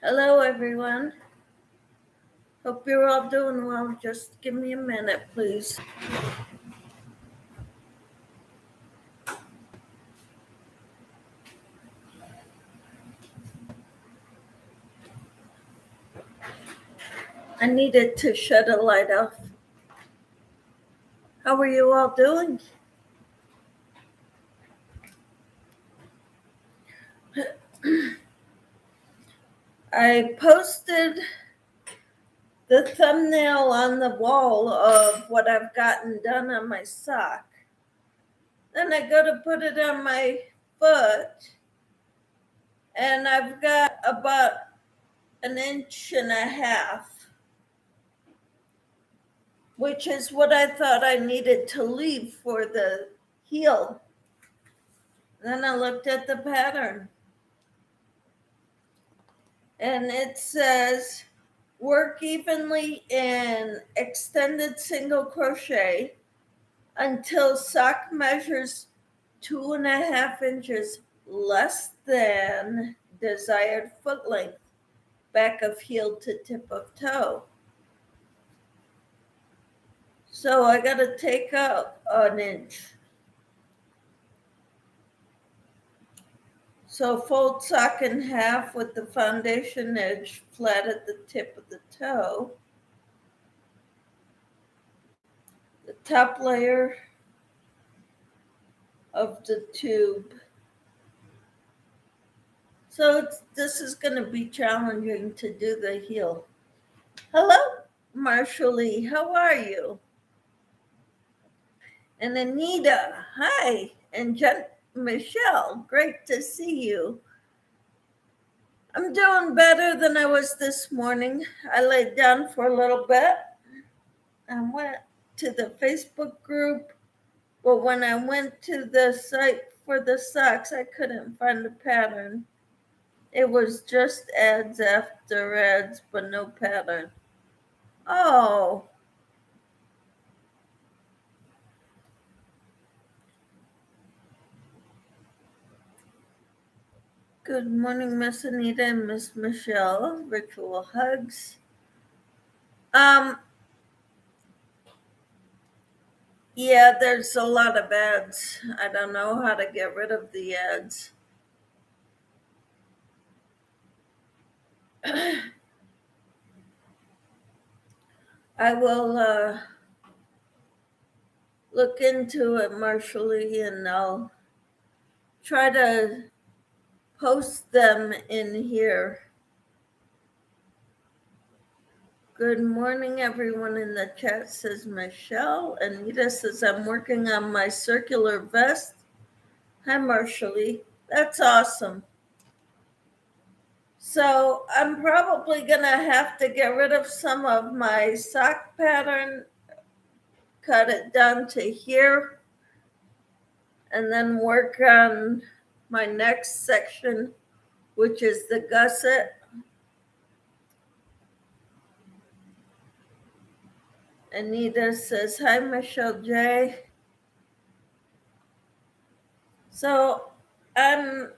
Hello, everyone. Hope you're all doing well. Just give me a minute, please. I needed to shut a light off. How are you all doing? I posted the thumbnail on the wall of what I've gotten done on my sock. Then I go to put it on my foot, and I've got about 1.5 inches, which is what I thought I needed to leave for the heel. Then I looked at the pattern, and it says work evenly in extended single crochet until sock measures 2.5 inches less than desired foot length, back of heel to tip of toe. So I got to take out 1 inch. So fold sock in half with the foundation edge flat at the tip of the toe. The top layer of the tube. So this is going to be challenging to do the heel. Hello, Marshall, how are you? And Anita, hi. And Michelle, great to see you. I'm doing better than I was this morning. I laid down for a little bit and went to the Facebook group. But when I went to the site for the socks, I couldn't find the pattern. It was just ads after ads, but no pattern. Oh. Good morning, Miss Anita and Miss Michelle. Virtual hugs. Yeah, there's a lot of ads. I don't know how to get rid of the ads. I will look into it, Marshall, and I'll try to post them in here. Good morning, everyone in the chat, says Michelle. Anita says, I'm working on my circular vest. Hi, Marshall. That's awesome. So I'm probably going to have to get rid of some of my sock pattern, cut it down to here, and then work on my next section, which is the gusset. Anita says, hi, Michelle J. So I'm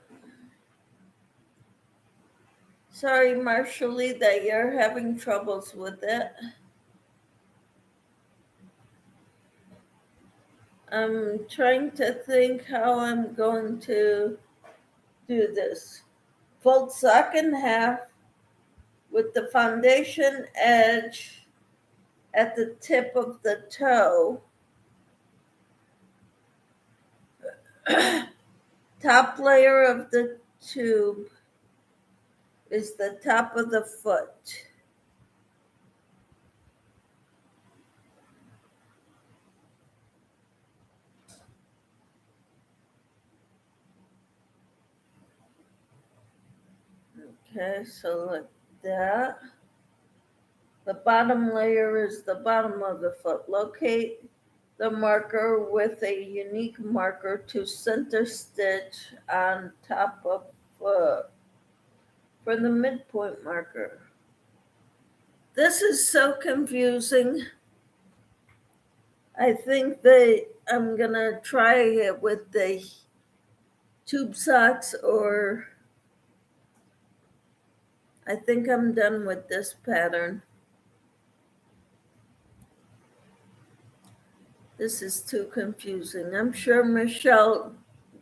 sorry, Marshall, that you're having troubles with it. I'm trying to think how I'm going to do this. Fold sock in half with the foundation edge at the tip of the toe. Top layer of the tube is the top of the foot. Okay, so like that. The bottom layer is the bottom of the foot. Locate the marker with a unique marker to center stitch on top of foot for the midpoint marker. This is so confusing. I think that I'm gonna try it with the tube socks or I think I'm done with this pattern. This is too confusing. I'm sure Michelle,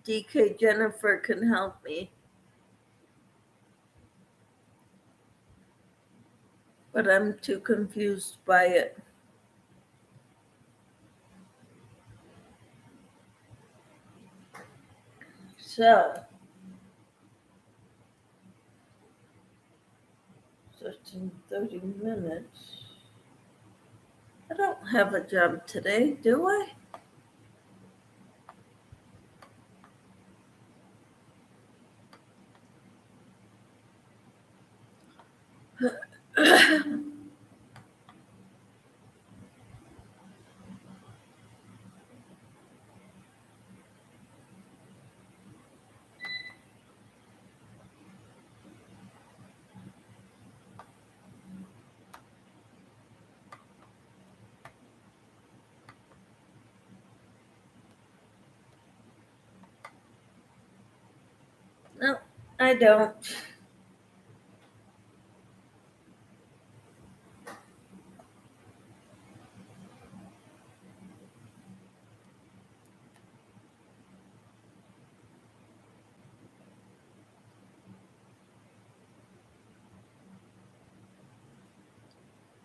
DK Jennifer can help me, but I'm too confused by it. So, 30 minutes. I don't have a job today, do I? No, I don't.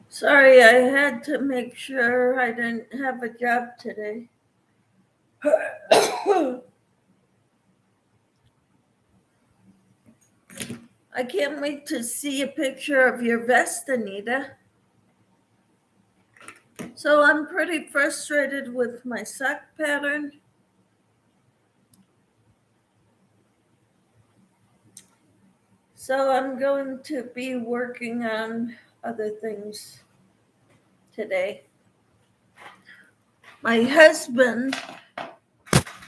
Sorry, I had to make sure I didn't have a job today. I can't wait to see a picture of your vest, Anita. So I'm pretty frustrated with my sock pattern. So I'm going to be working on other things today. My husband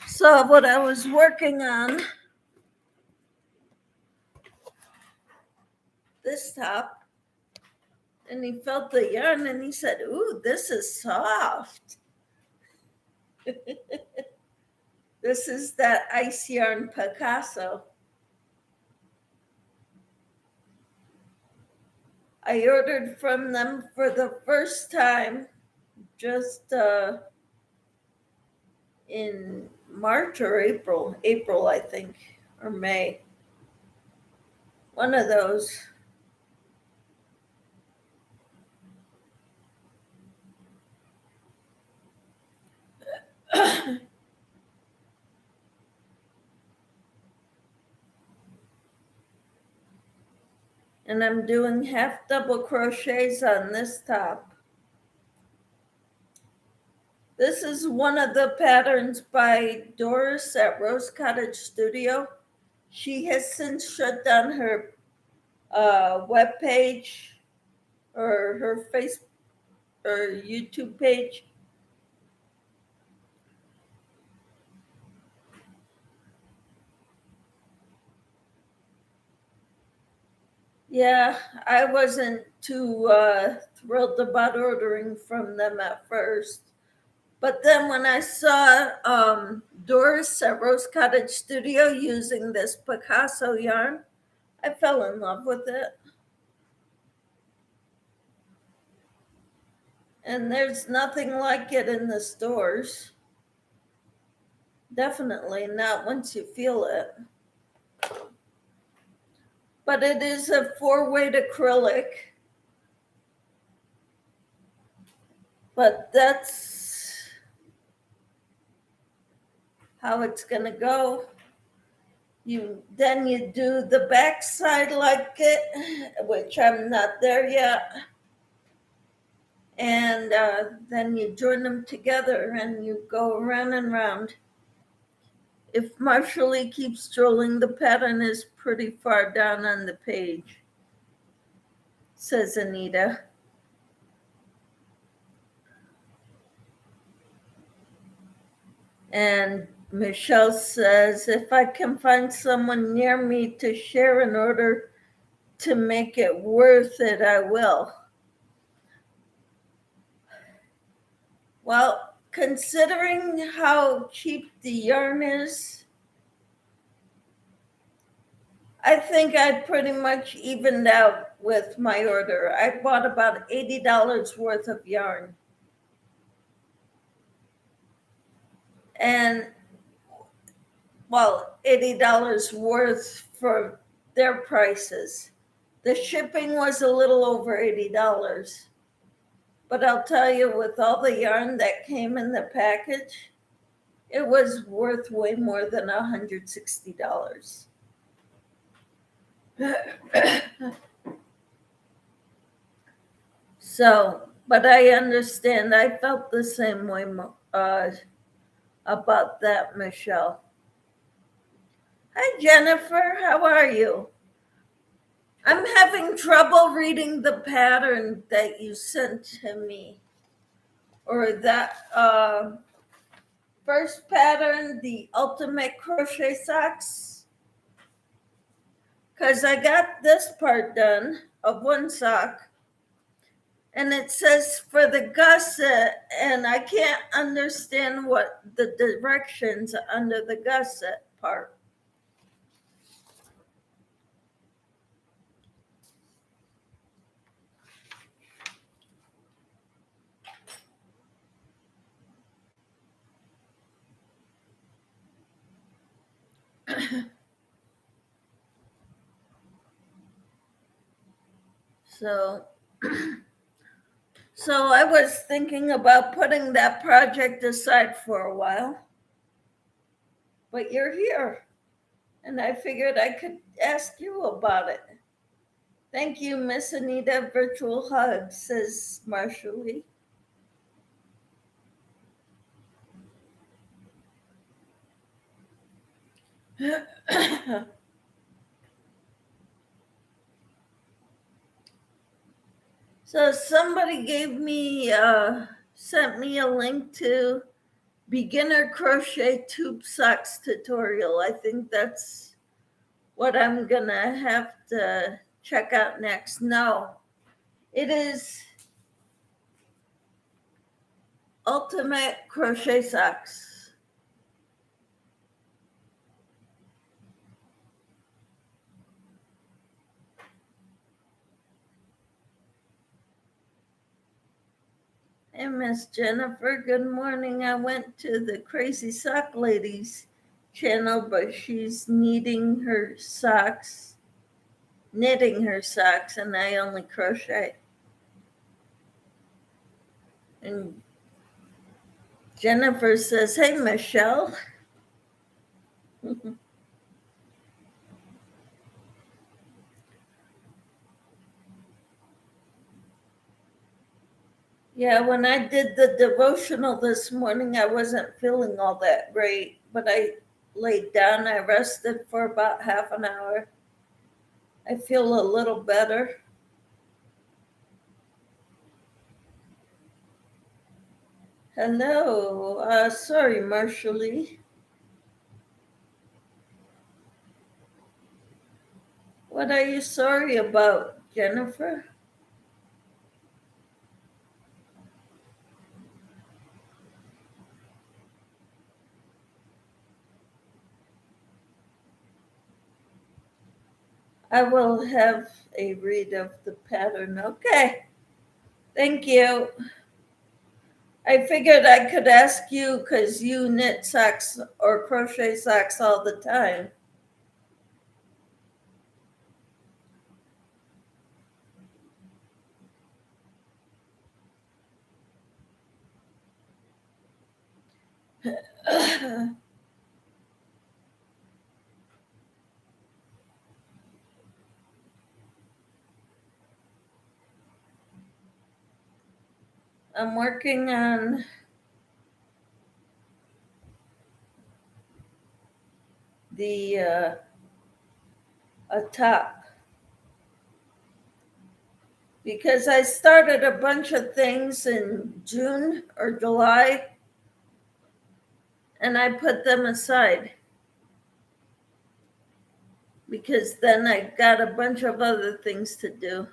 saw what I was working on, this top, and he felt the yarn and he said, "Ooh, this is soft." This is that ice yarn Picasso. I ordered from them for the first time just in March or April, I think, or May. One of those. And I'm doing half double crochets on this top. This is one of the patterns by Doris at Rose Cottage Studio. She has since shut down her web page or her Facebook or YouTube page. Yeah, I wasn't too thrilled about ordering from them at first. But then when I saw Doris at Rose Cottage Studio using this Picasso yarn, I fell in love with it. And there's nothing like it in the stores. Definitely not once you feel it. But it is a 4-weight acrylic. But that's how it's gonna go. Then you do the back side like it, which I'm not there yet. And then you join them together and you go around and round. If Marshall keeps strolling, the pattern is pretty far down on the page, says Anita. And Michelle says, if I can find someone near me to share in order to make it worth it, I will. Well, considering how cheap the yarn is, I think I pretty much evened out with my order. I bought about $80 worth of yarn. And well, $80 worth for their prices. The shipping was a little over $80. But I'll tell you, with all the yarn that came in the package, it was worth way more than $160. So, but I understand. I felt the same way about that, Michelle. Hi, Jennifer. How are you? I'm having trouble reading the pattern that you sent to me. Or that first pattern, the ultimate crochet socks. Because I got this part done of one sock. And it says for the gusset, and I can't understand what the directions under the gusset part. So I was thinking about putting that project aside for a while. But you're here, and I figured I could ask you about it. Thank you, Miss Anita. Virtual hug, says Marshall. So somebody sent me a link to beginner crochet tube socks tutorial. I think that's what I'm gonna have to check out next. No, it is ultimate crochet socks. Hey, Miss Jennifer, good morning. I went to the Crazy Sock Ladies channel, but she's knitting her socks, and I only crochet. And Jennifer says, hey, Michelle. Yeah, when I did the devotional this morning, I wasn't feeling all that great, but I laid down, I rested for about half an hour. I feel a little better. Hello, sorry, Marshall. What are you sorry about, Jennifer? I will have a read of the pattern. Okay, thank you. I figured I could ask you because you knit socks or crochet socks all the time. I'm working on the a top because I started a bunch of things in June or July and I put them aside because then I got a bunch of other things to do.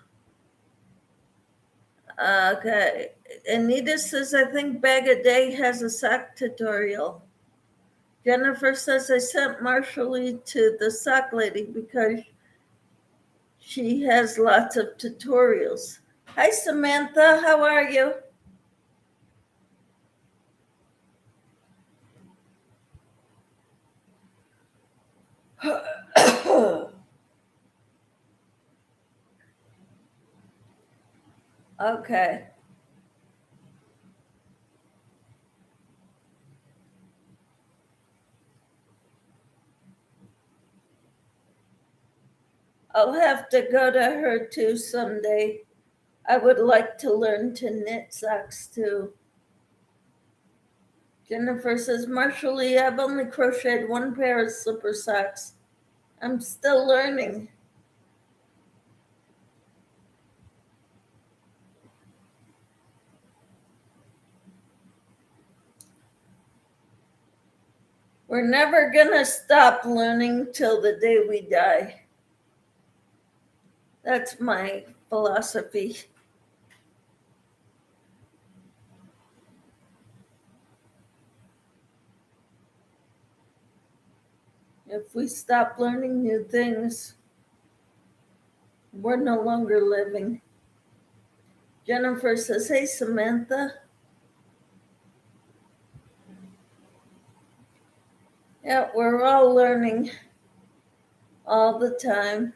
Okay, Anita says, I think Bag a Day has a sock tutorial. Jennifer says, I sent Marshall to the sock lady because She has lots of tutorials. Hi, Samantha. How are you? Okay. I'll have to go to her too someday. I would like to learn to knit socks too. Jennifer says, Marshall Lee, I've only crocheted one pair of slipper socks. I'm still learning. We're never gonna stop learning till the day we die. That's my philosophy. If we stop learning new things, we're no longer living. Jennifer says, hey, Samantha. Yeah, we're all learning all the time.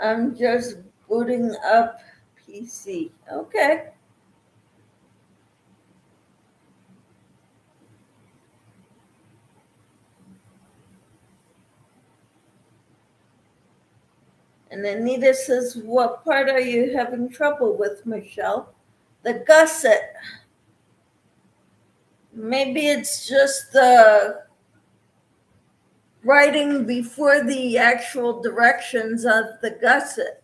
I'm just booting up PC. Okay. And Anita says, what part are you having trouble with, Michelle? The gusset. Maybe it's just the writing before the actual directions of the gusset.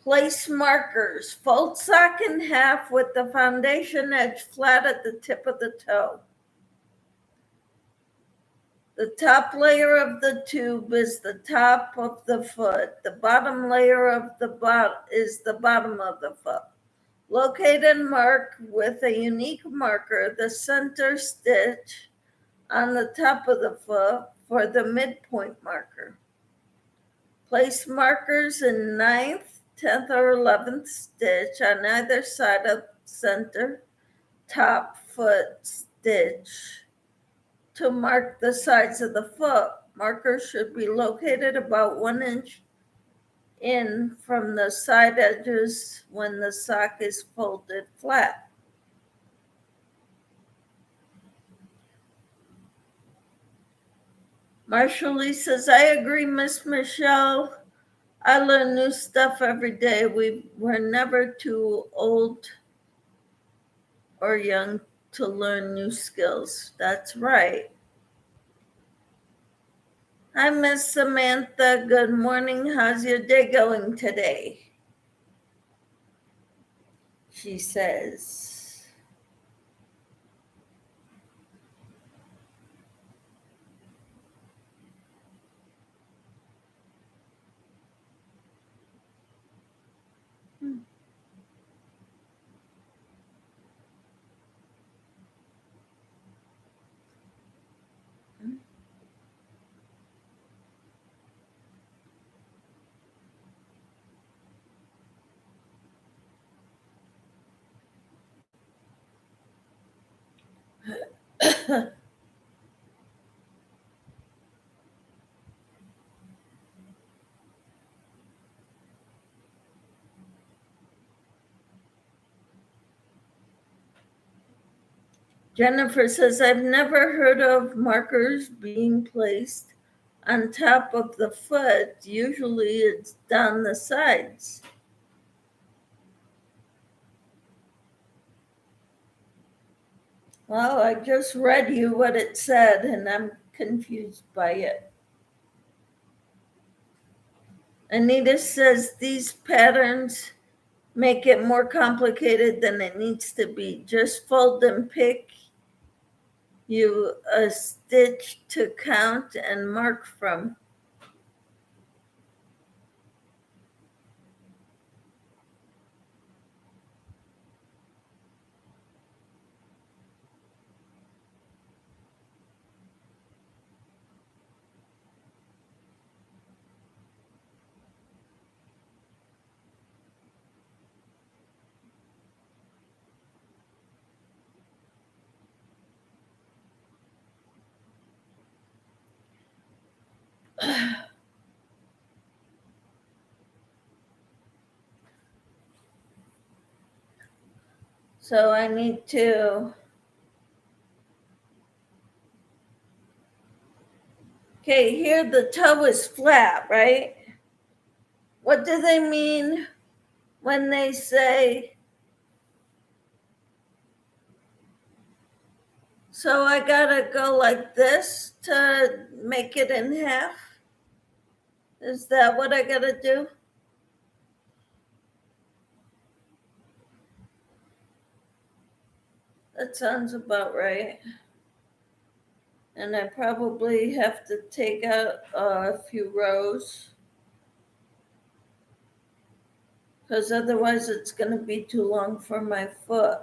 Place markers. Fold sock in half with the foundation edge flat at the tip of the toe. The top layer of the tube is the top of the foot. The bottom layer of the is the bottom of the foot. Locate and mark with a unique marker the center stitch on the top of the foot for the midpoint marker. Place markers in 9th, 10th, or 11th stitch on either side of center top foot stitch to mark the sides of the foot. Markers should be located about 1 inch in from the side edges when the sock is folded flat. Marshall Lee says, I agree, Miss Michelle. I learn new stuff every day. We're never too old or young to learn new skills. That's right. Hi, Miss Samantha. Good morning. How's your day going today? She says. Jennifer says, I've never heard of markers being placed on top of the foot. Usually it's down the sides. Well, I just read you what it said and I'm confused by it. Anita says these patterns make it more complicated than it needs to be. Just fold and pick you a stitch to count and mark from. So I need to, okay, here the toe is flat, right? What do they mean when they say, so I gotta go like this to make it in half? Is that what I gotta do? That sounds about right. And I probably have to take out a few rows because otherwise it's going to be too long for my foot.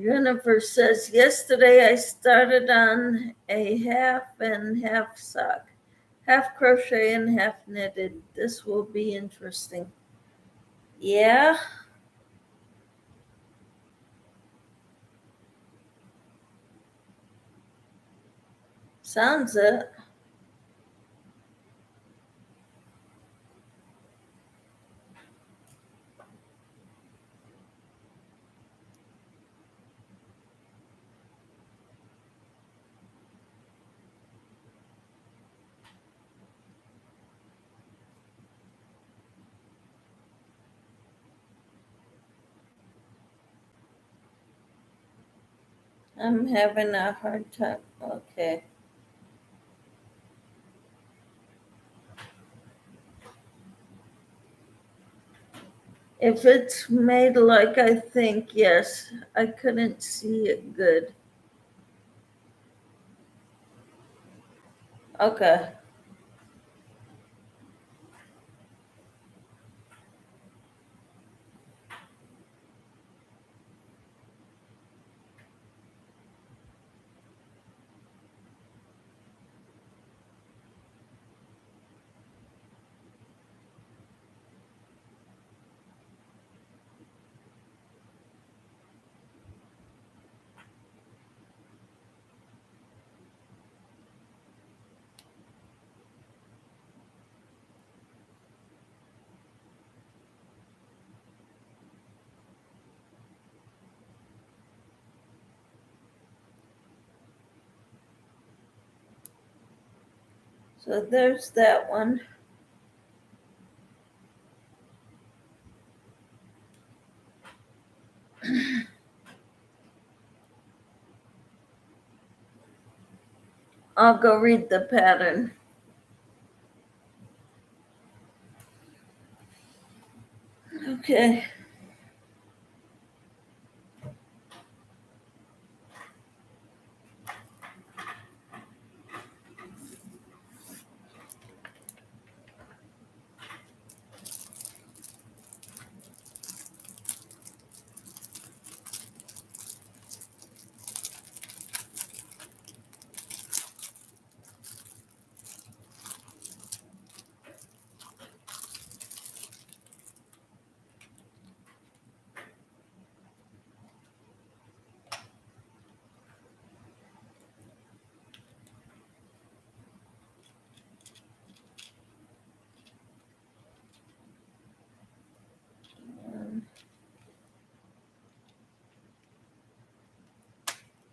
Jennifer says, yesterday I started on a half and half sock, half crochet and half knitted. This will be interesting. Yeah, sounds it. I'm having a hard time. Okay. If it's made like I think, yes, I couldn't see it good. Okay. So there's that one. I'll go read the pattern. Okay. One,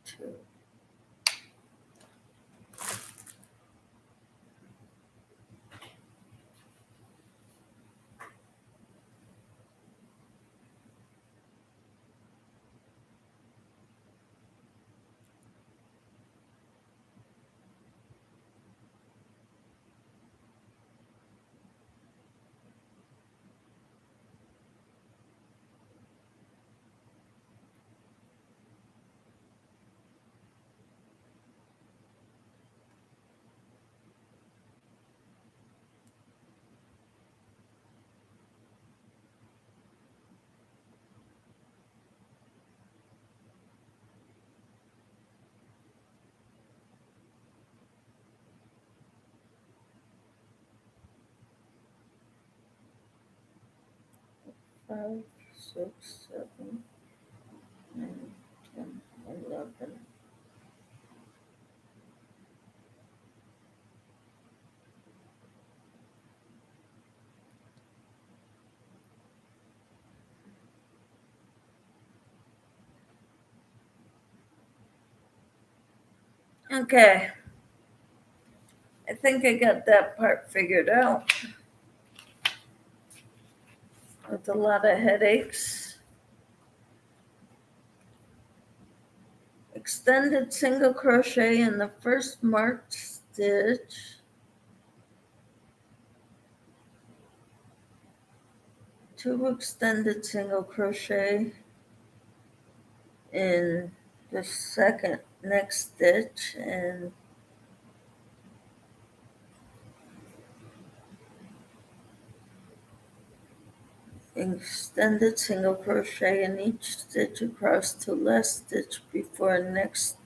two. 5, 6, 7, 9, 10, 11. Okay, I think I got that part figured out with a lot of headaches. Extended single crochet in the first marked stitch, 2 extended single crochet in the second next stitch, and extended single crochet in each stitch across to last stitch before next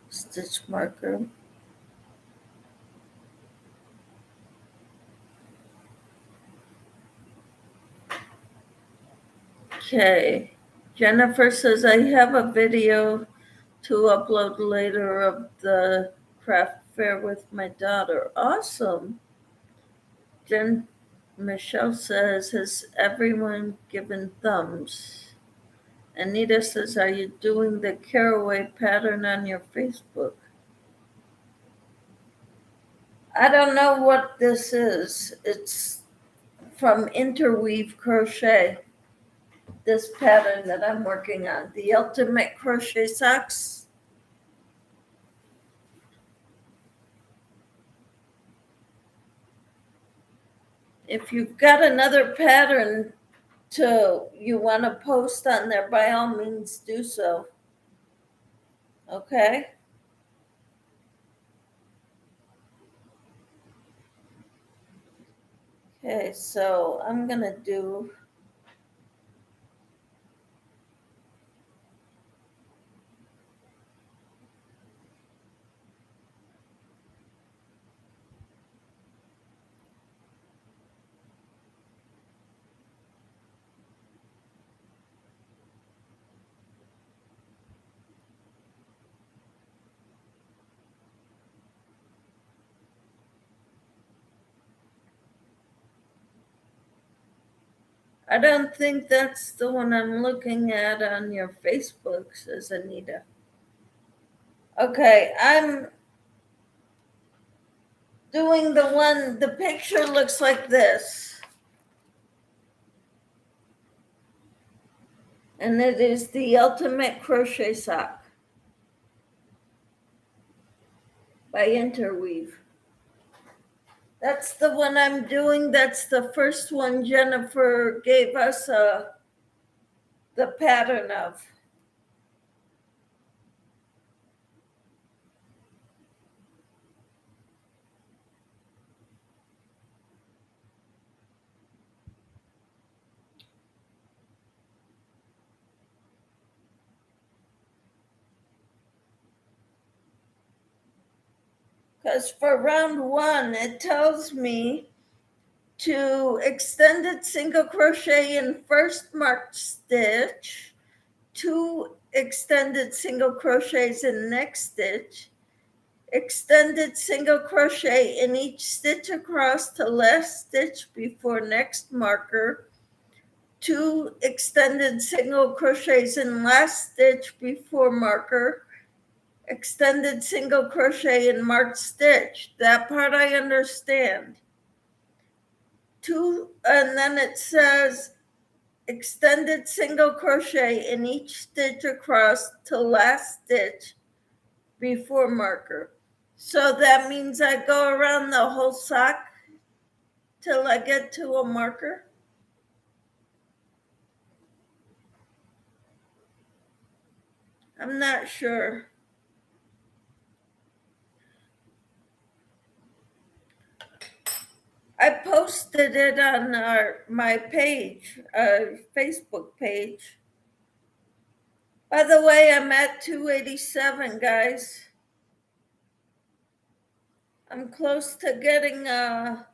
stitch marker. Okay, Jennifer says I have a video to upload later of the craft fair with my daughter. Awesome. Michelle says, has everyone given thumbs? Anita says, are you doing the caraway pattern on your Facebook? I don't know what this is. It's from Interweave Crochet, this pattern that I'm working on, the Ultimate Crochet Socks. If you've got another pattern you want to post on there, by all means do so. Okay? Okay, so I'm going to do I don't think that's the one I'm looking at on your Facebook, says Anita. Okay, I'm doing the picture looks like this. And it is the Ultimate Crochet Sock by Interweave. That's the one I'm doing. That's the first one Jennifer gave us the pattern of. Because for round 1, it tells me to extended single crochet in first marked stitch, 2 extended single crochets in next stitch, extended single crochet in each stitch across to last stitch before next marker, 2 extended single crochets in last stitch before marker, extended single crochet in marked stitch. That part I understand. 2, and then it says extended single crochet in each stitch across to last stitch before marker. So that means I go around the whole sock till I get to a marker. I'm not sure. I posted it on my page, Facebook page. By the way, I'm at 287, guys. I'm close to getting a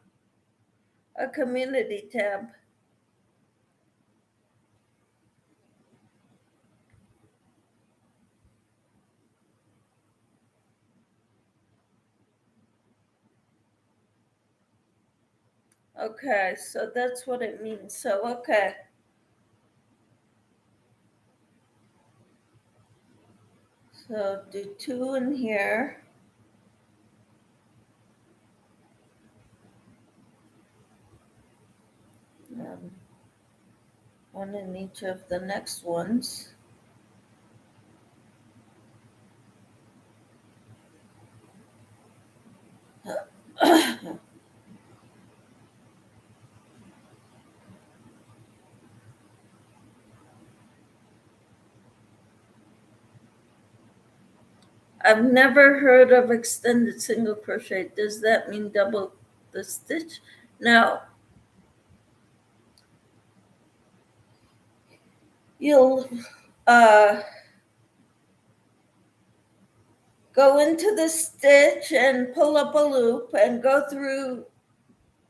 community tab. Okay, so that's what it means. So, okay. So do 2 in here. And 1 in each of the next ones. I've never heard of extended single crochet. Does that mean double the stitch? No. You'll uh, go into the stitch and pull up a loop and go through,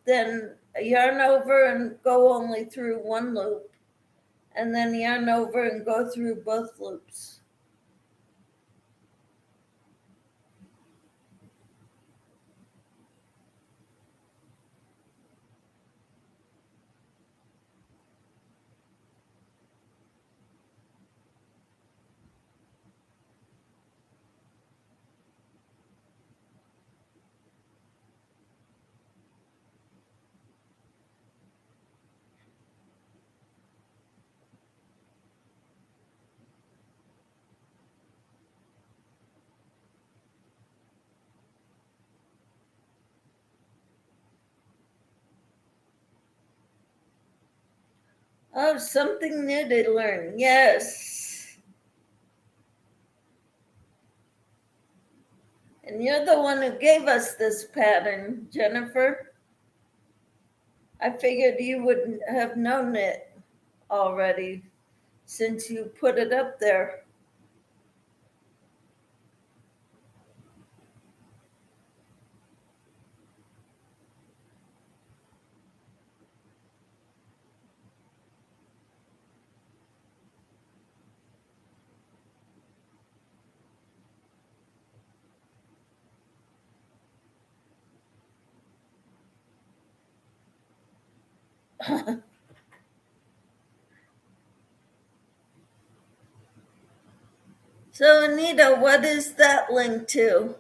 then yarn over and go only through one loop, and then yarn over and go through both loops. Oh, something new to learn. Yes. And you're the one who gave us this pattern, Jennifer. I figured you would have known it already since you put it up there. So, Anita, what is that link to?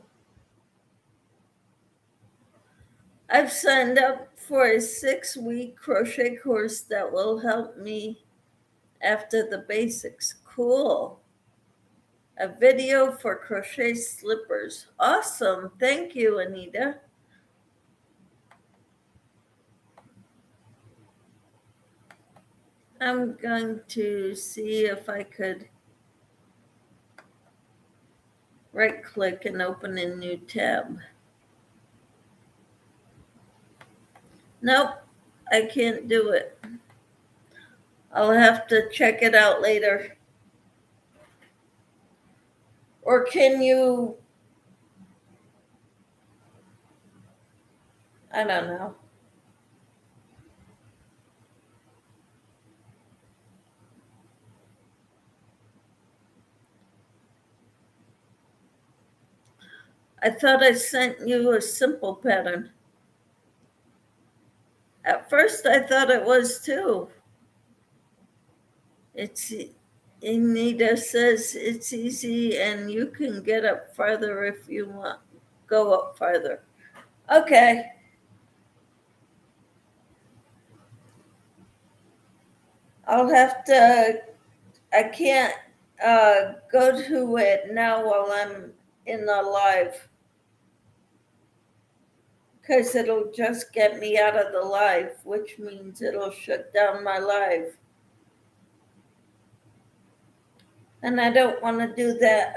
I've signed up for a 6-week crochet course that will help me after the basics. Cool. A video for crochet slippers. Awesome. Thank you, Anita. I'm going to see if I could right click and open a new tab. Nope, I can't do it. I'll have to check it out later. Or can you? I don't know. I thought I sent you a simple pattern. At first, I thought it was too. It's Anita says it's easy and you can get up farther if you want. Go up farther. Okay. I'll have to, I can't go to it now while I'm in the live because it'll just get me out of the live, which means it'll shut down my live. And I don't want to do that.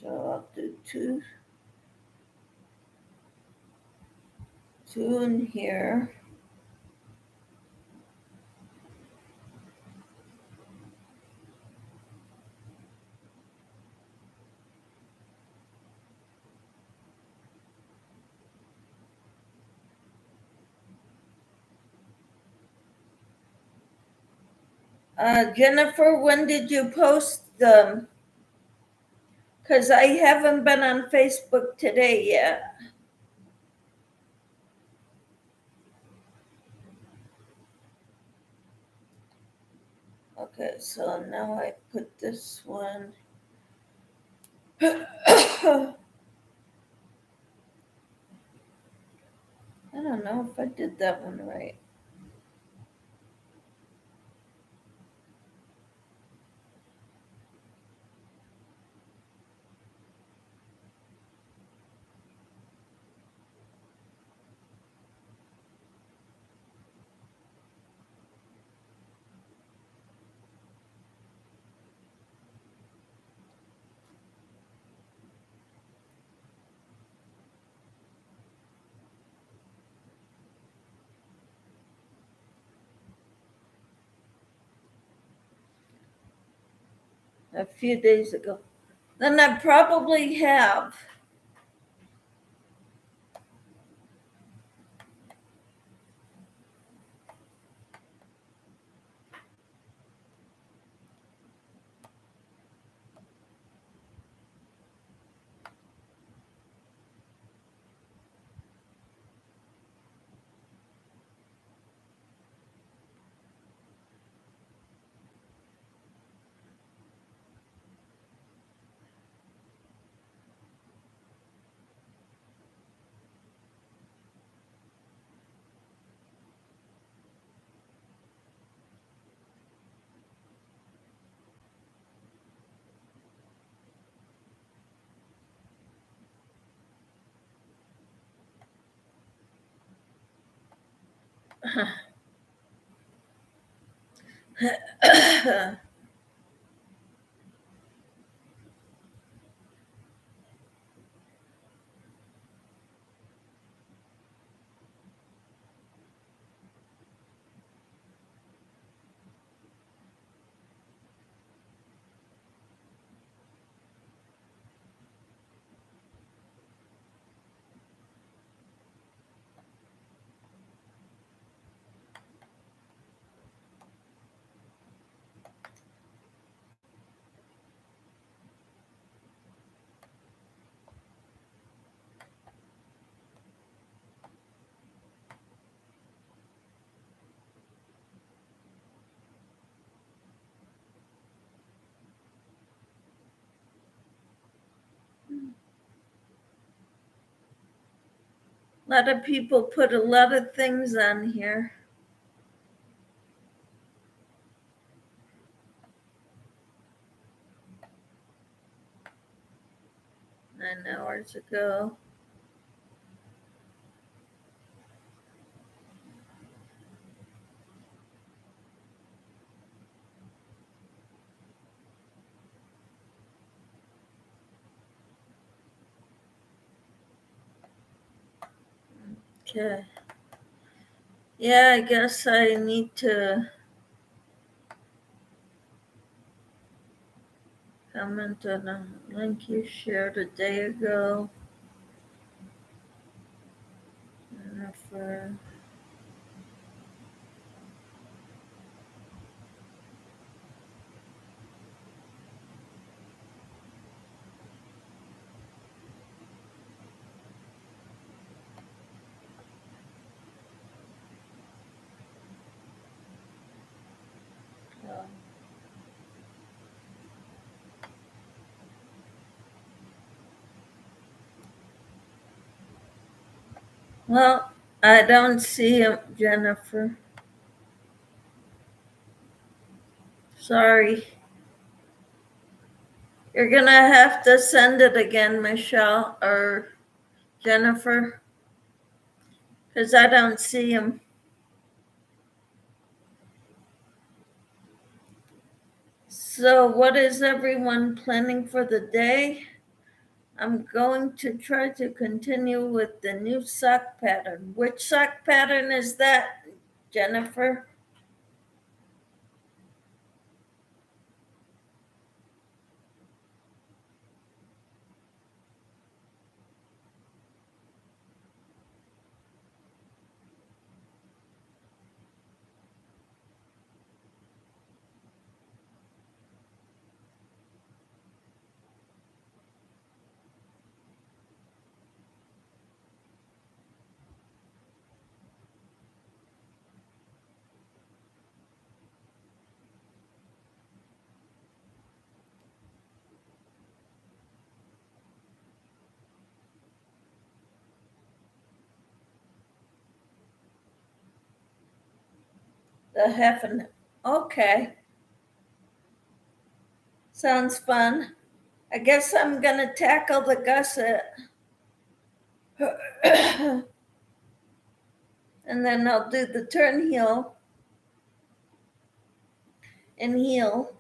So I'll do two in here. Jennifer, when did you post them? Because I haven't been on Facebook today yet. Okay, so now I put this one. I don't know if I did that one right. A few days ago. Then I probably have. lot of people put a lot of things on here. 9 hours ago. Okay. Yeah, I guess I need to comment on a link you shared a day ago. Jennifer. Well, I don't see him, Jennifer. Sorry. You're gonna have to send it again, Michelle or Jennifer, because I don't see him. So, what is everyone planning for the day? I'm going to try to continue with the new sock pattern. Which sock pattern is that, Jennifer? The half and okay. Sounds fun. I guess I'm gonna tackle the gusset. And then I'll do the turn heel and heel.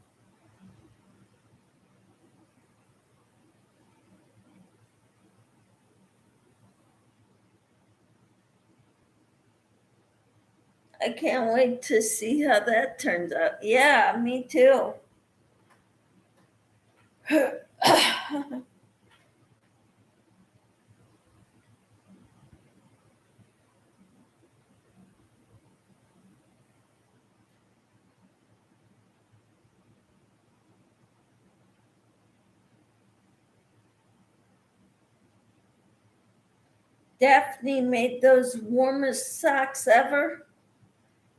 I can't wait to see how that turns out. Yeah, me too. Daphne made those warmest socks ever.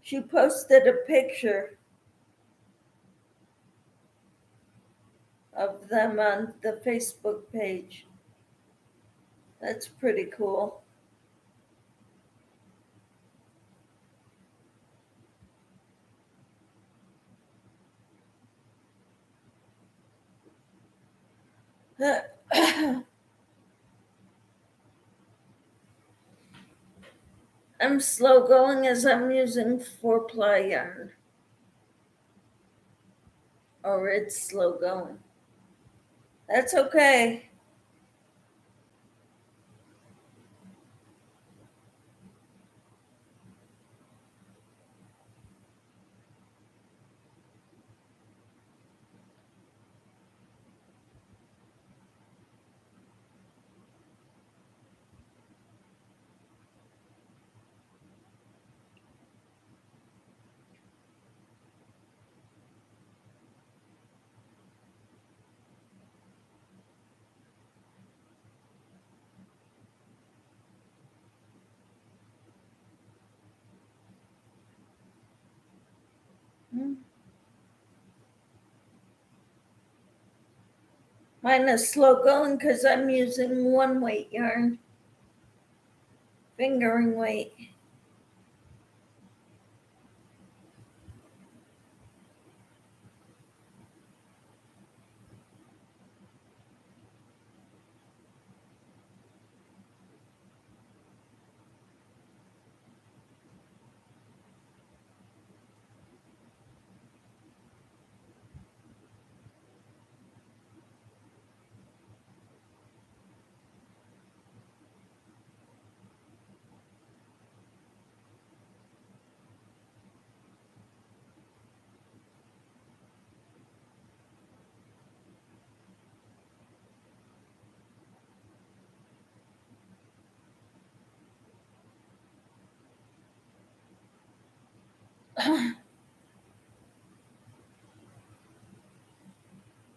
She posted a picture of them on the Facebook page. That's pretty cool. I'm slow going as I'm using 4-ply yarn, or it's slow going. That's okay. Mine is slow going because I'm using 1-weight yarn, fingering weight.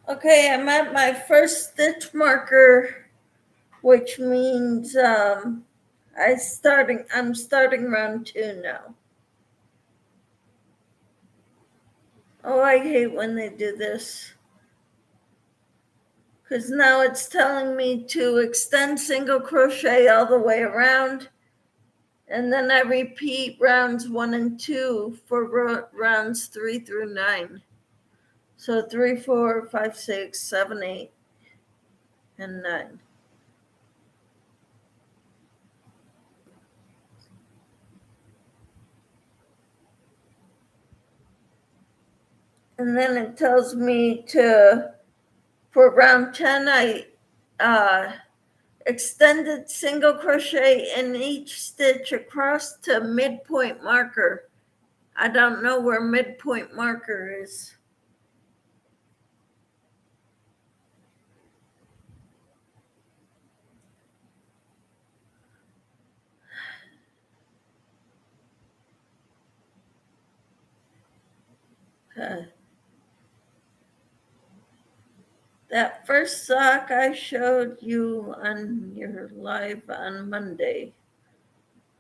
Okay, I'm at my first stitch marker, which means I'm starting round 2 now. Oh, I hate when they do this, because now it's telling me to extend single crochet all the way around, and then I repeat rounds 1 and 2 for rounds 3 through 9. So 3, 4, 5, 6, 7, 8, and 9. And then it tells me for round 10, I extended single crochet in each stitch across to midpoint marker. I don't know where midpoint marker is. That first sock I showed you on your live on Monday,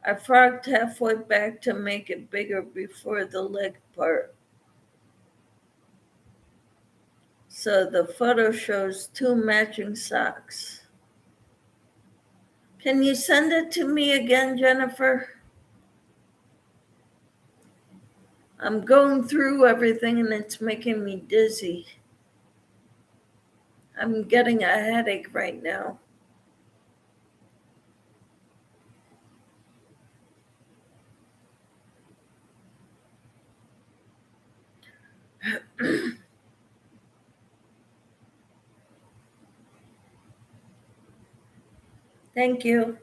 I frogged halfway back to make it bigger before the leg part. So the photo shows 2 matching socks. Can you send it to me again, Jennifer? I'm going through everything and it's making me dizzy. I'm getting a headache right now. Thank you.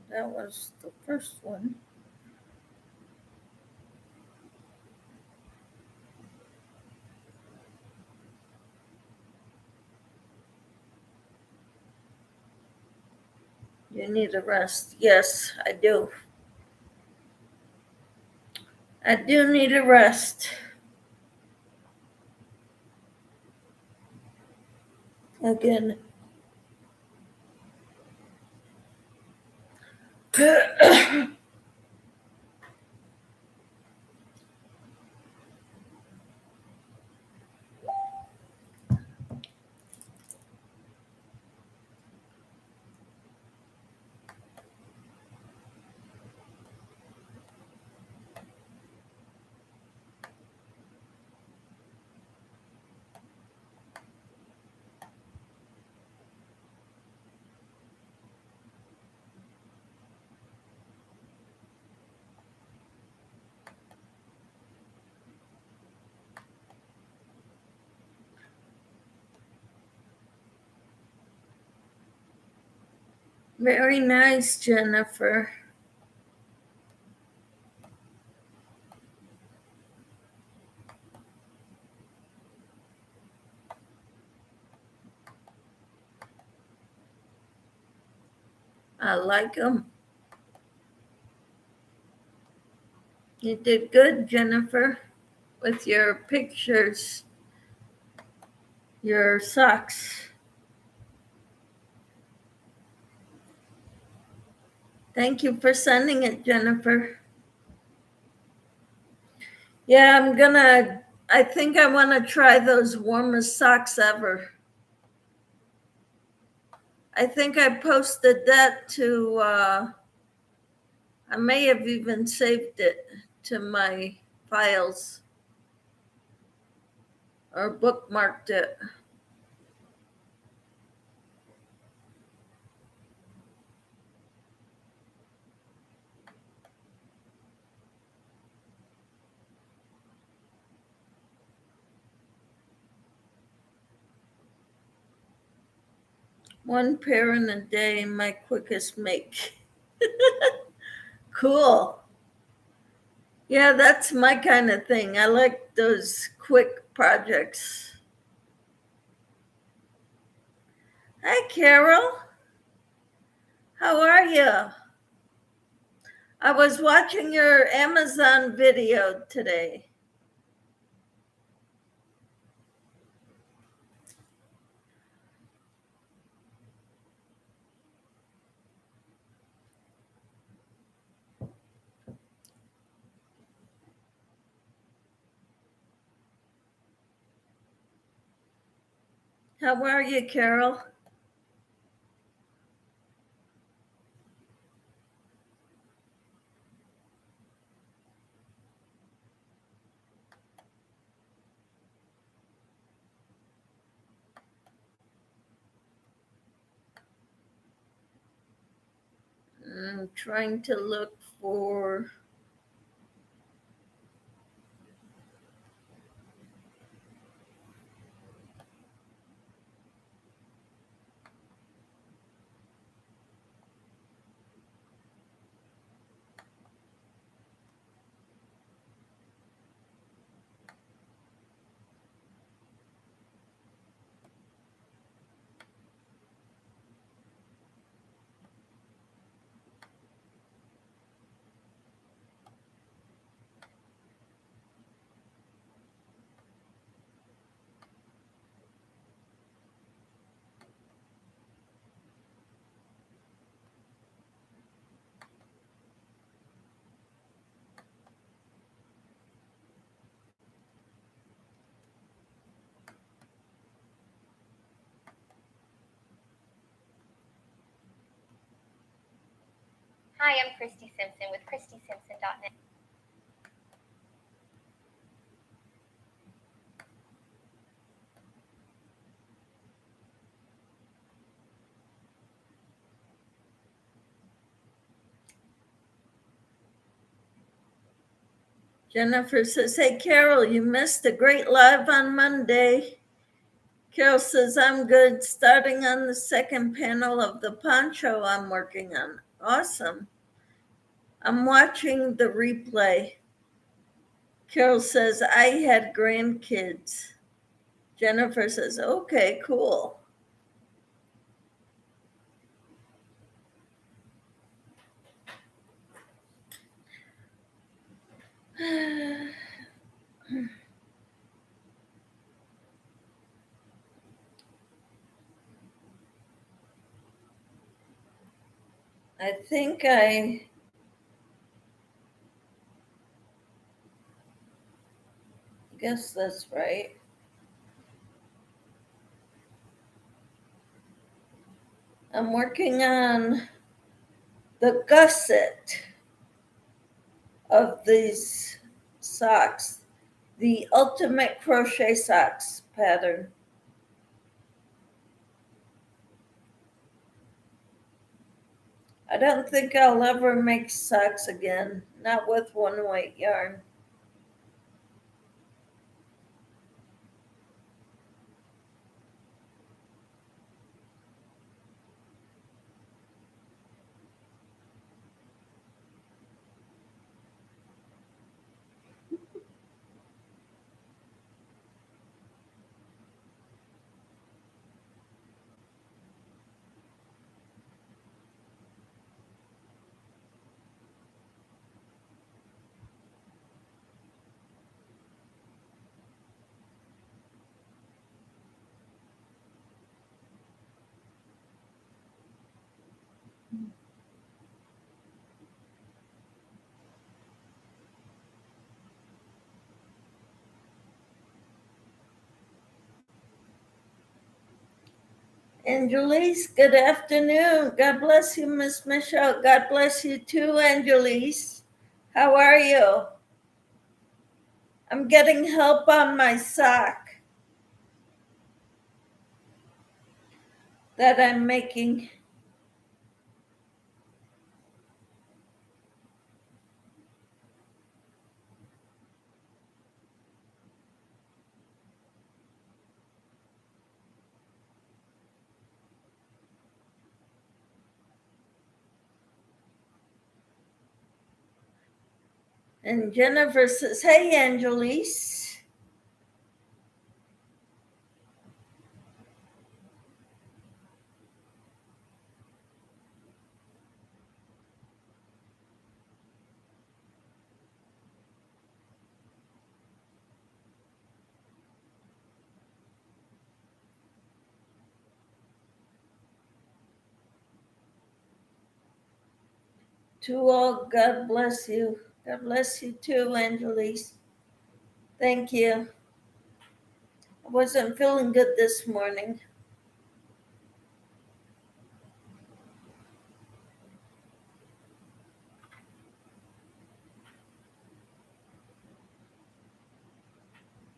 That was the first one. You need a rest. Yes, I do. I do need a rest. Again. Very nice, Jennifer. I like them. You did good, Jennifer, with your pictures, your socks. Thank you for sending it, Jennifer. Yeah, I think I want to try those warmest socks ever. I think I posted that to, I may have even saved it to my files or bookmarked it. One pair in a day, my quickest make. Cool. Yeah, that's my kind of thing. I like those quick projects. Hi, Carol. How are you? I was watching your Amazon video today. How are you, Carol? I'm trying to look for. Hi, I'm Christy Simpson with ChristySimpson.net. Jennifer says, hey, Carol, you missed a great live on Monday. Carol says, I'm good, starting on the second panel of the poncho I'm working on. Awesome. I'm watching the replay. Carol says, I had grandkids. Jennifer says, okay, cool. I think I guess that's right. I'm working on the gusset of these socks, the ultimate crochet socks pattern. I don't think I'll ever make socks again, not with one weight yarn. Angelise, good afternoon. God bless you, Miss Michelle. God bless you too, Angelise. How are you? I'm getting help on my sock that I'm making. And Jennifer says, hey, Angelise. To all, God bless you. God bless you too, Angelise. Thank you. I wasn't feeling good this morning.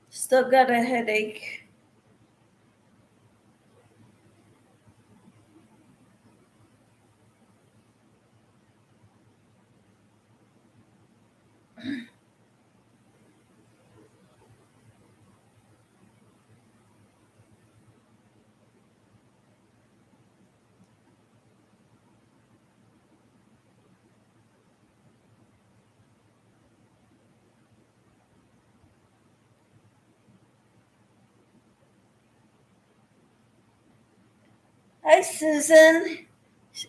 Still got a headache. Hi, Susan.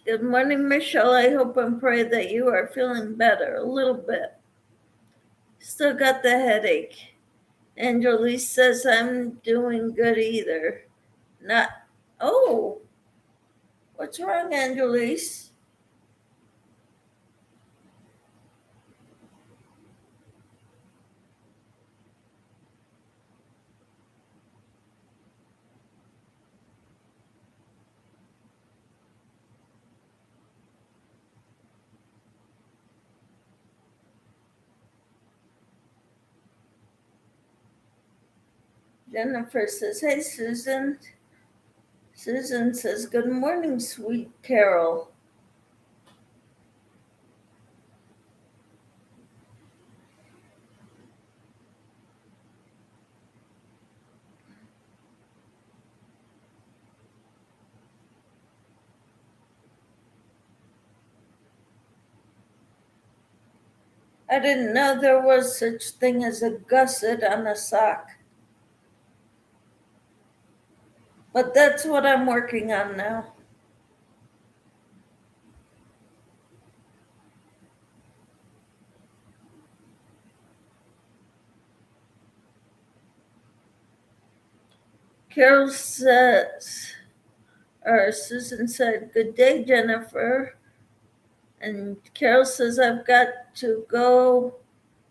Good morning, Michelle. I hope and pray that you are feeling better a little bit. Still got the headache. Angelise says I'm doing good either. Not, oh, what's wrong, Angelise? Jennifer says, hey, Susan. Susan says, good morning, sweet Carol. I didn't know there was such thing as a gusset on a sock. But that's what I'm working on now. Carol says, or Susan said, good day, Jennifer. And Carol says, I've got to go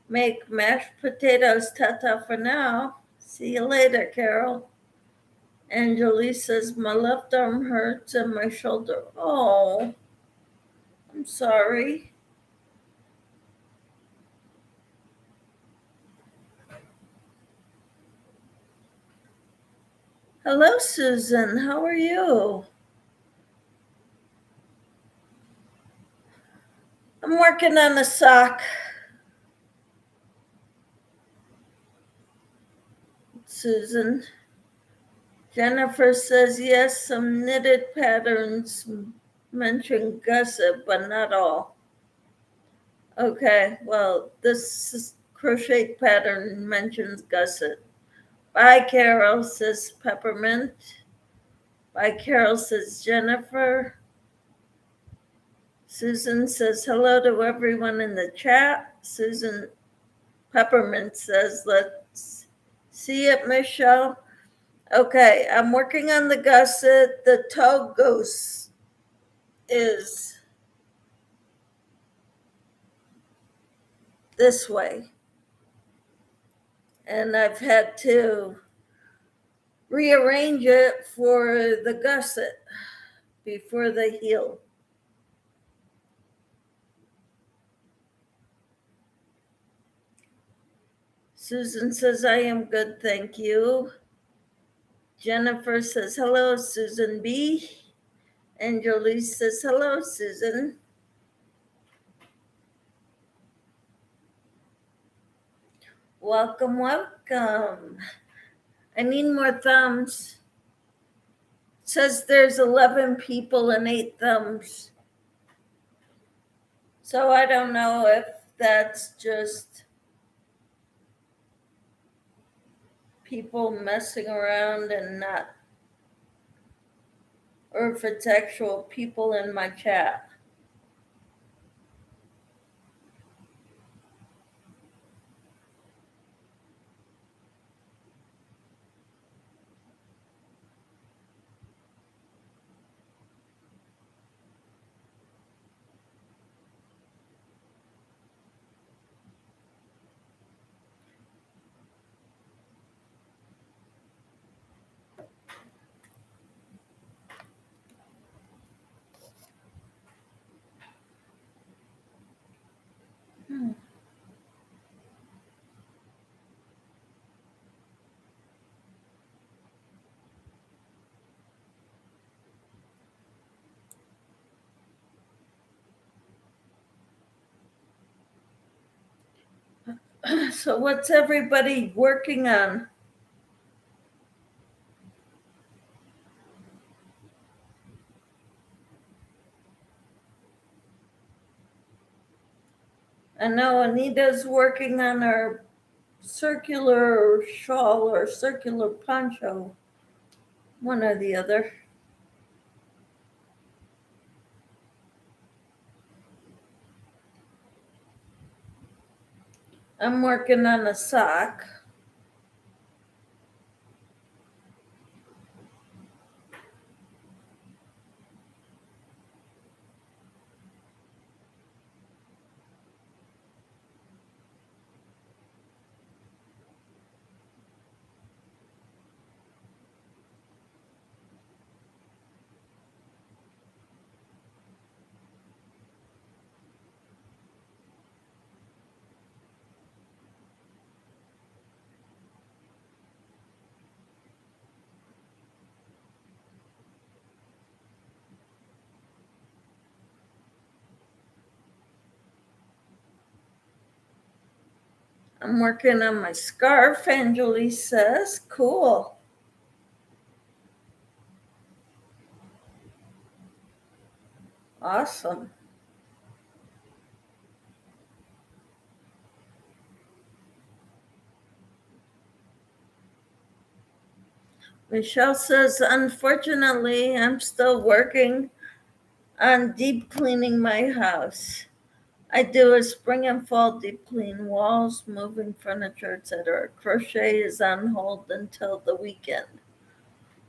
make mashed potatoes. Ta-ta for now. See you later, Carol. Angelie says, my left arm hurts and my shoulder. Oh, I'm sorry. Hello, Susan. How are you? I'm working on a sock. Susan. Jennifer says, yes, some knitted patterns mention gusset, but not all. Okay, well, this crochet pattern mentions gusset. Bye, Carol, says Peppermint. Bye, Carol, says Jennifer. Susan says hello to everyone in the chat. Susan Peppermint says, let's see it, Michelle. Okay, I'm working on the gusset. The toe goes is this way. And I've had to rearrange it for the gusset before they heal. Susan says, I am good, thank you. Jennifer says, hello, Susan B. And Jolie says, hello, Susan. Welcome, welcome. I need more thumbs. It says there's 11 people and 8 thumbs. So I don't know if that's just people messing around and not, or if it's actual people in my chat. So what's everybody working on? I know Anita's working on her circular shawl or circular poncho, one or the other. I'm working on a sock. I'm working on my scarf, Anjali says. Cool. Awesome. Michelle says, unfortunately, I'm still working on deep cleaning my house. I do a spring and fall deep clean, walls, moving furniture, etc. Crochet is on hold until the weekend.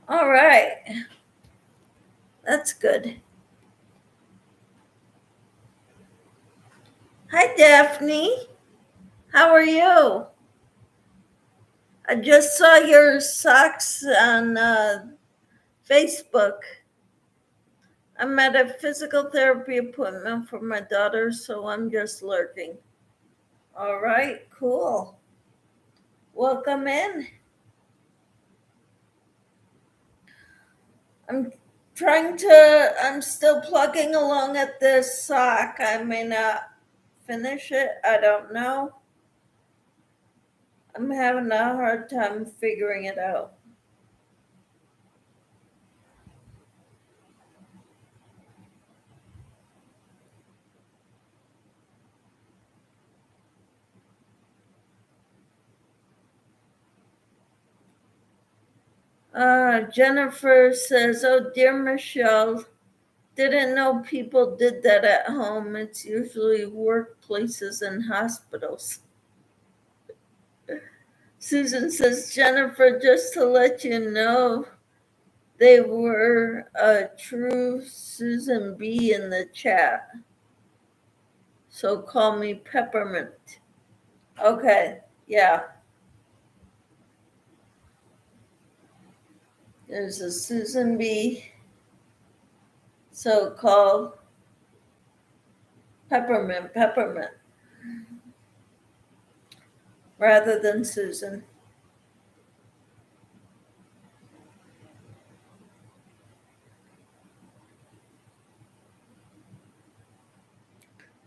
All right. That's good. Hi, Daphne. How are you? I just saw your socks on Facebook. I'm at a physical therapy appointment for my daughter, so I'm just lurking. All right, cool. Welcome in. I'm still plugging along at this sock. I may not finish it. I don't know. I'm having a hard time figuring it out. Jennifer says, oh, dear Michelle, didn't know people did that at home. It's usually workplaces and hospitals. Susan says, Jennifer, just to let you know, they were a true Susan B in the chat. So call me Peppermint. Okay, yeah. There's a Susan B. So call Peppermint, rather than Susan.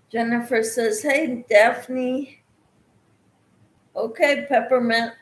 Jennifer says, hey, Daphne. Okay, Peppermint.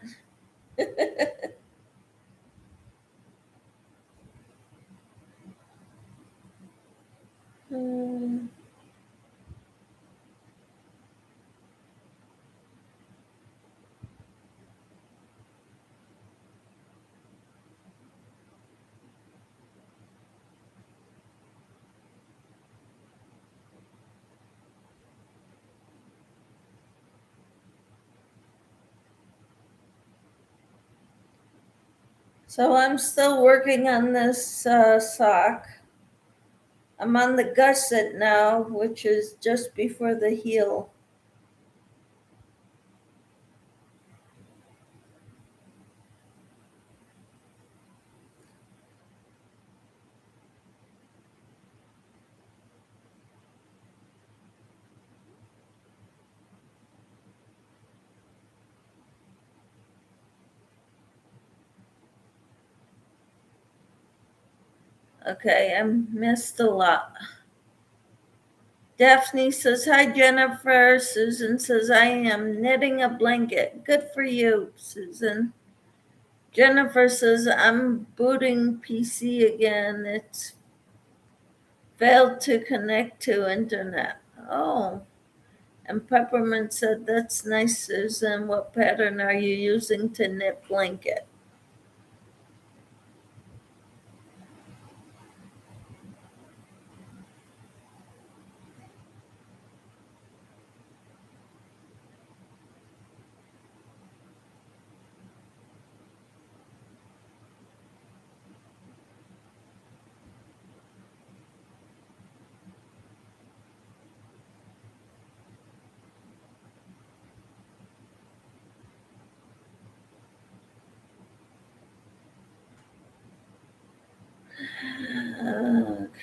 So I'm still working on this sock. I'm on the gusset now, which is just before the heel. Okay, I missed a lot. Daphne says, hi, Jennifer. Susan says, I am knitting a blanket. Good for you, Susan. Jennifer says, I'm booting PC again. It's failed to connect to internet. Oh, and Peppermint said, that's nice, Susan. What pattern are you using to knit blanket?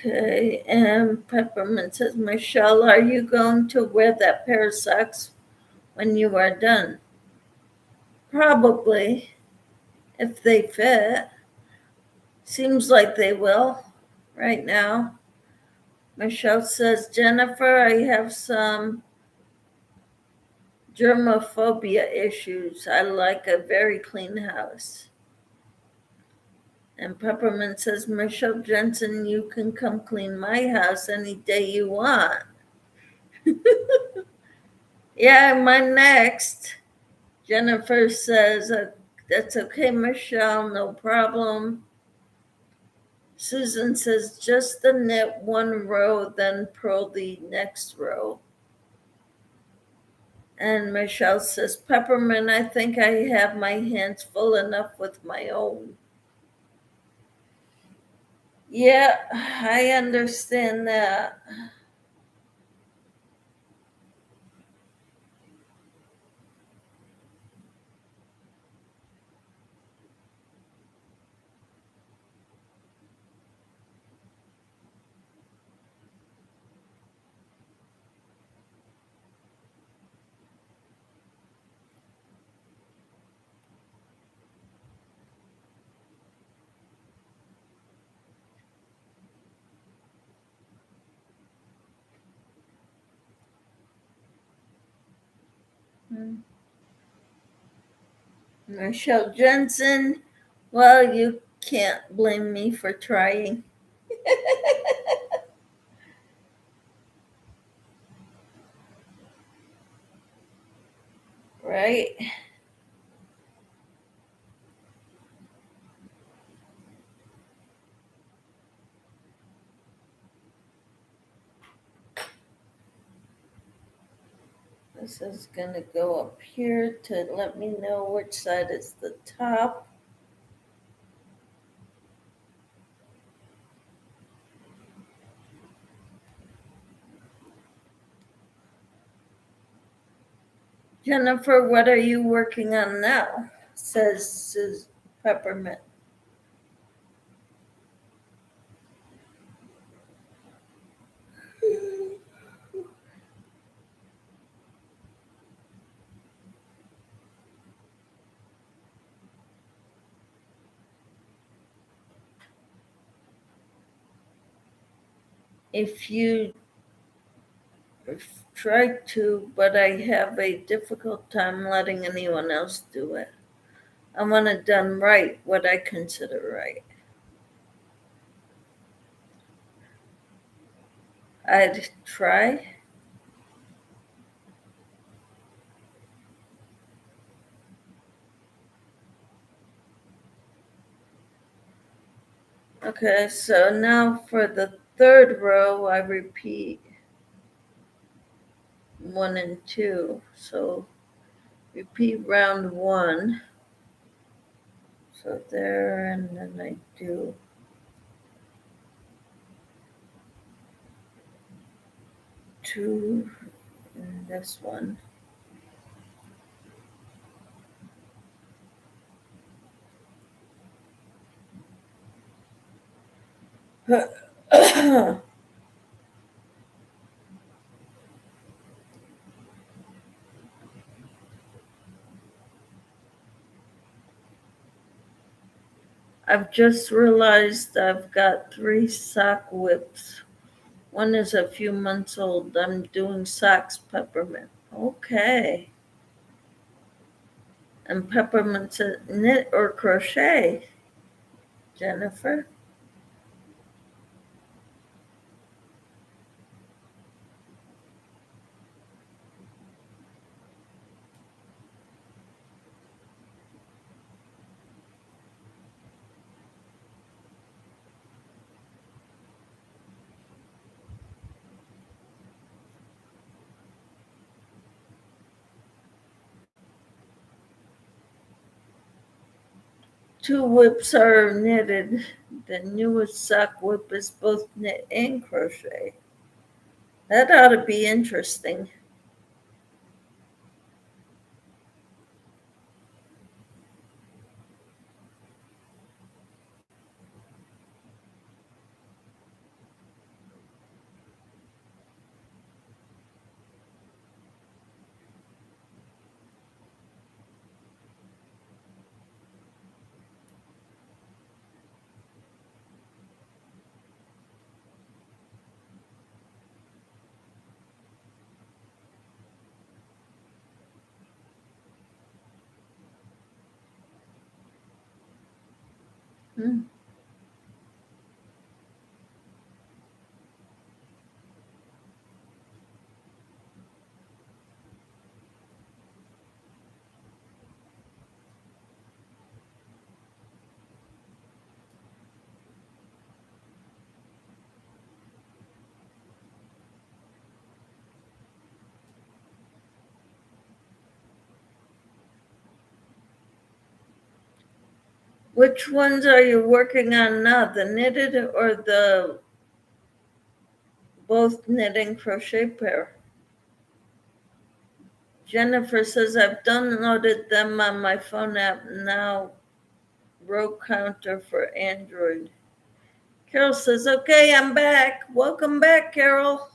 Okay, and Peppermint says, Michelle, are you going to wear that pair of socks when you are done? Probably, if they fit. Seems like they will right now. Michelle says, Jennifer, I have some germophobia issues. I like a very clean house. And Peppermint says, Michelle Jensen, you can come clean my house any day you want. Yeah, my next. Jennifer says, that's okay, Michelle, no problem. Susan says, just the knit one row, then purl the next row. And Michelle says, Peppermint, I think I have my hands full enough with my own. Yeah, I understand that. Michelle Jensen, well, you can't blame me for trying. Right? This is going to go up here to let me know which side is the top. Jennifer, what are you working on now? Says Peppermint. If you try to, but I have a difficult time letting anyone else do it. I want it done right, what I consider right. I'd try. Okay, so now for the third row, I repeat 1 and 2. So repeat round 1. So there, and then I do 2 in this one. I've just realized I've got 3 sock whips. One is a few months old. I'm doing socks, Peppermint. Okay. And Peppermint said, knit or crochet, Jennifer? 2 whips are knitted. The newest sock whip is both knit and crochet. That ought to be interesting. Hmm. Which ones are you working on now? The knitted or the both knit and crochet pair? Jennifer says, I've downloaded them on my phone app now, row counter for Android. Carol says, okay, I'm back. Welcome back, Carol.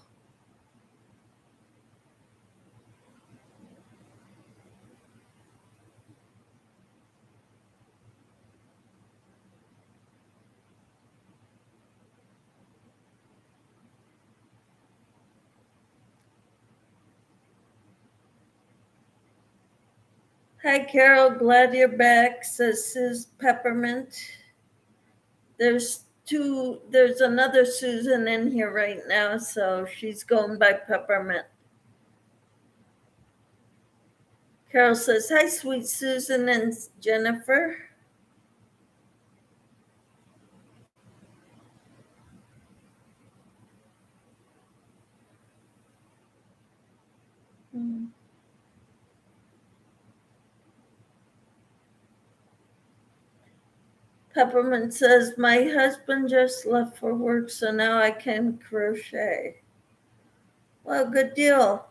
Hi, Carol. Glad you're back, says Suze Peppermint. There's another Susan in here right now, so she's going by Peppermint. Carol says, hi, sweet Susan and Jennifer. Peppermint says, my husband just left for work, so now I can crochet. Well, good deal.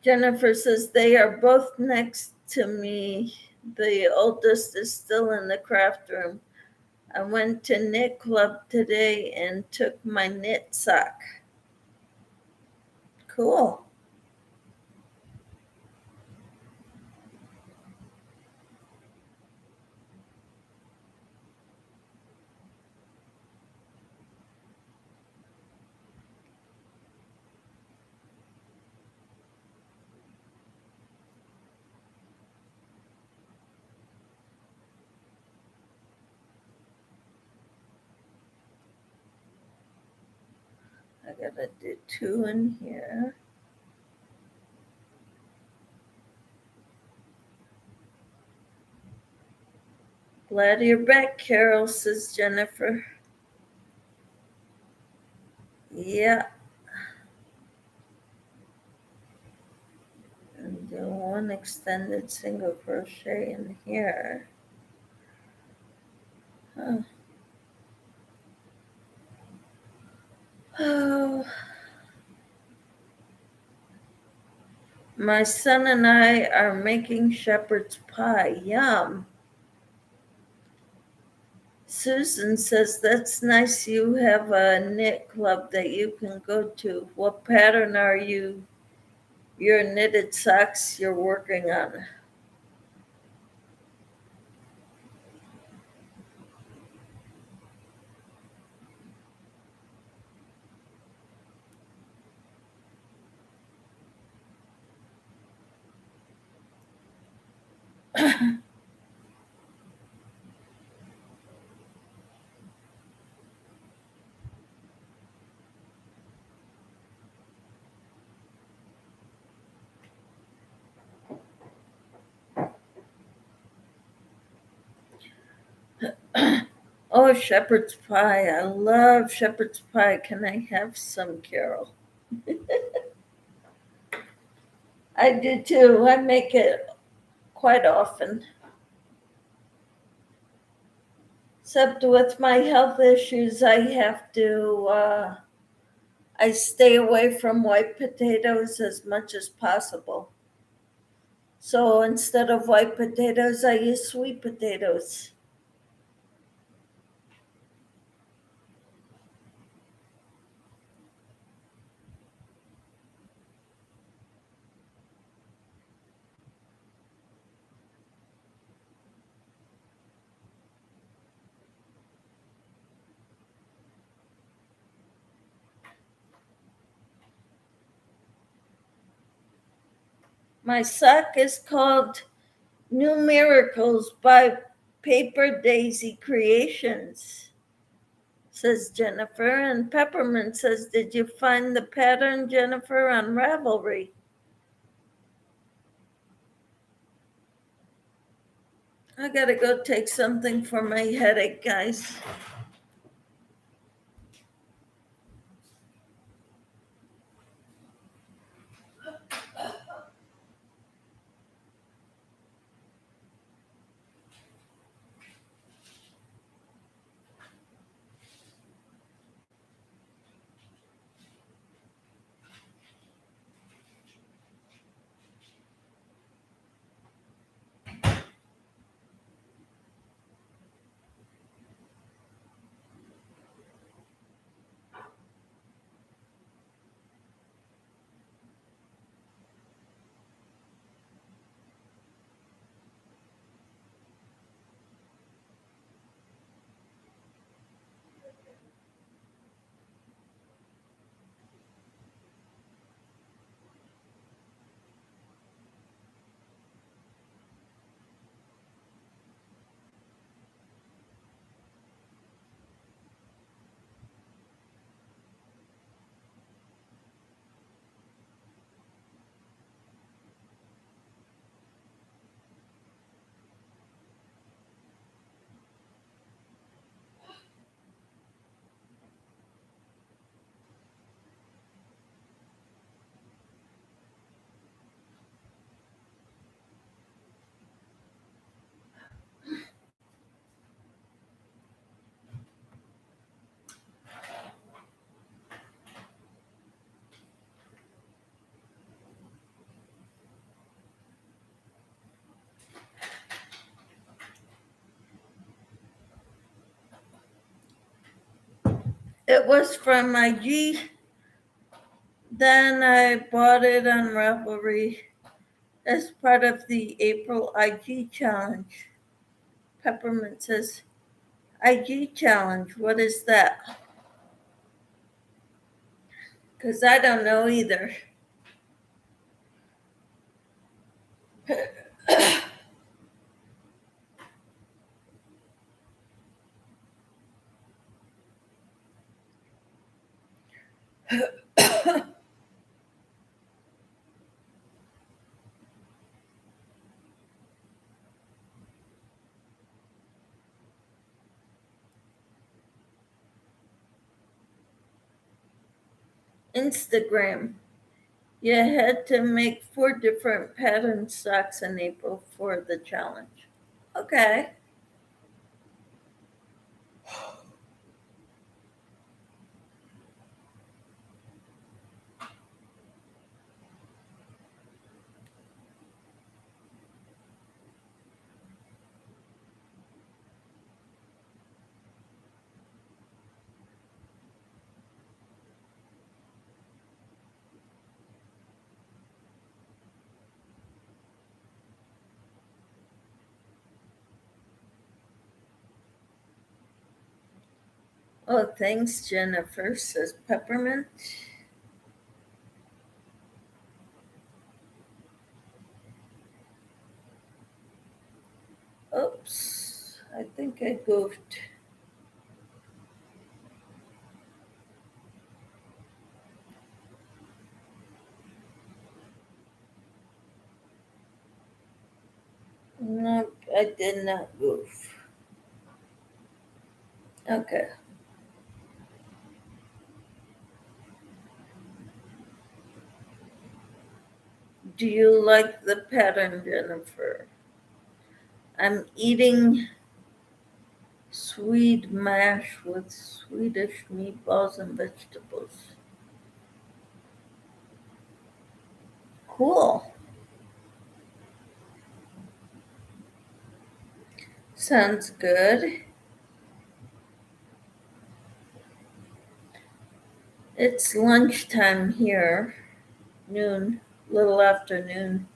Jennifer says, they are both next to me. The oldest is still in the craft room. I went to knit club today and took my knit sock. Cool. I gotta do 2 in here. Glad you're back, Carol, says Jennifer. Yeah. And do 1 extended single crochet in here. Huh. Oh. My son and I are making shepherd's pie. Yum. Susan says, that's nice you have a knit club that you can go to. What pattern are your knitted socks you're working on? Oh, shepherd's pie. I love shepherd's pie. Can I have some, Carol? I do too. I make it quite often. Except with my health issues, I stay away from white potatoes as much as possible. So instead of white potatoes, I use sweet potatoes. My sock is called New Miracles by Paper Daisy Creations, says Jennifer. And Peppermint says, did you find the pattern, Jennifer, on Ravelry? I gotta go take something for my headache, guys. It was from IG. Then I bought it on Ravelry as part of the April IG challenge. Peppermint says, IG challenge, what is that? Because I don't know either. Instagram. You had to make 4 different pattern socks in April for the challenge. Okay. Oh, thanks, Jennifer, says Peppermint. Oops, I think I goofed. Nope, I did not goof. Okay. Do you like the pattern, Jennifer? I'm eating Swede mash with Swedish meatballs and vegetables. Cool. Sounds good. It's lunchtime here, noon, little afternoon.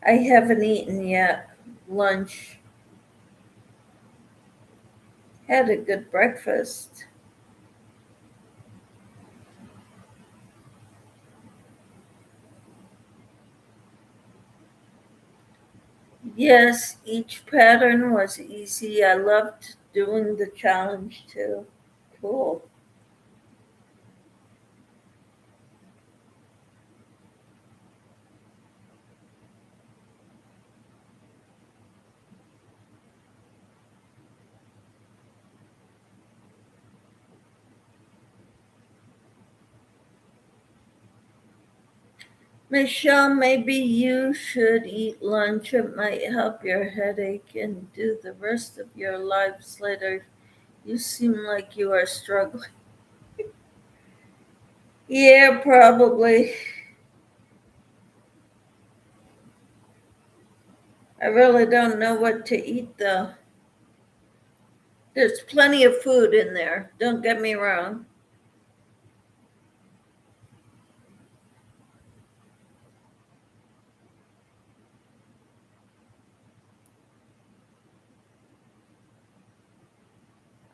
I haven't eaten yet. Lunch. Had a good breakfast. Yes, each pattern was easy. I loved doing the challenge too. Cool. Michelle, maybe you should eat lunch. It might help your headache and do the rest of your lives later. You seem like you are struggling. Yeah, probably. I really don't know what to eat though. There's plenty of food in there, don't get me wrong.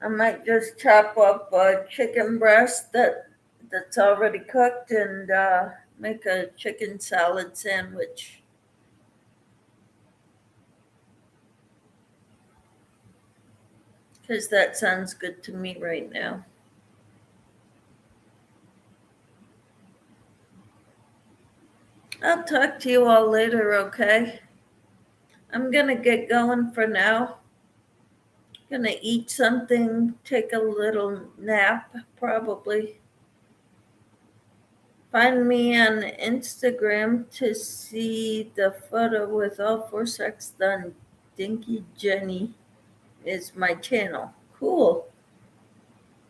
I might just chop up a chicken breast that's already cooked and make a chicken salad sandwich. Because that sounds good to me right now. I'll talk to you all later, okay? I'm gonna get going for now. Gonna eat something, take a little nap, probably. Find me on Instagram to see the photo with all four socks done. Dinky Jenny is my channel. Cool.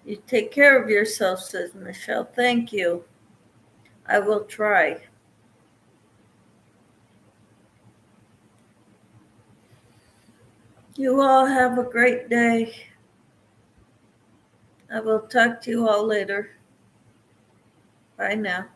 You take care of yourself, says Michelle. Thank you. I will try. You all have a great day. I will talk to you all later. Bye now.